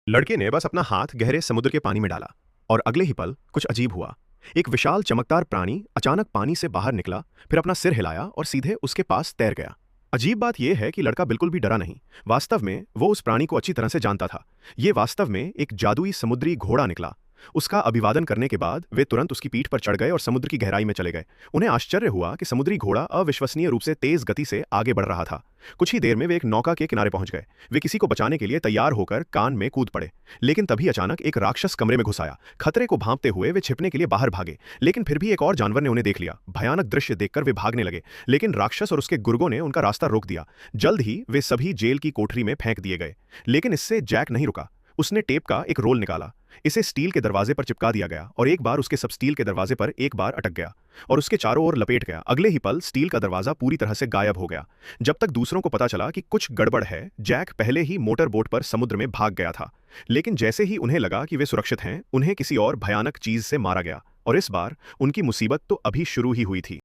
लड़के ने बस अपना हाथ गहरे समुद्र के पानी में डाला और अगले ही पल कुछ अजीब हुआ। एक विशाल चमकदार प्राणी अचानक पानी से बाहर निकला, फिर अपना सिर हिलाया और सीधे उसके पास तैर गया। अजीब बात यह है कि लड़का बिल्कुल भी डरा नहीं। वास्तव में वो उस प्राणी को अच्छी तरह से जानता था। ये वास्तव में एक जादुई समुद्री घोड़ा निकला। उसका अभिवादन करने के बाद वे तुरंत उसकी पीठ पर चढ़ गए और समुद्र की गहराई में चले गए। उन्हें आश्चर्य हुआ कि समुद्री घोड़ा अविश्वसनीय रूप से तेज गति से आगे बढ़ रहा था। कुछ ही देर में वे एक नौका के किनारे पहुंच गए। वे किसी को बचाने के लिए तैयार होकर कान में कूद पड़े, लेकिन तभी अचानक एक राक्षस कमरे में घुस आया। खतरे को भांपते हुए वे छिपने के लिए बाहर भागे, लेकिन फिर भी एक और जानवर ने उन्हें देख लिया। भयानक दृश्य देखकर वे भागने लगे, लेकिन राक्षस और उसके गुर्गों ने उनका रास्ता रोक दिया। जल्द ही वे सभी जेल की कोठरी में फेंक दिए गए। लेकिन इससे जैक नहीं रुका। उसने टेप का एक रोल निकाला, इसे स्टील के दरवाजे पर चिपका दिया गया और एक बार उसके सब स्टील के दरवाजे पर एक बार अटक गया और उसके चारों ओर लपेट गया। अगले ही पल स्टील का दरवाजा पूरी तरह से गायब हो गया। जब तक दूसरों को पता चला कि कुछ गड़बड़ है, जैक पहले ही मोटर बोट पर समुद्र में भाग गया था। लेकिन जैसे ही उन्हें लगा कि वे सुरक्षित हैं, उन्हें किसी और भयानक चीज से मारा गया। और इस बार उनकी मुसीबत तो अभी शुरू ही हुई थी।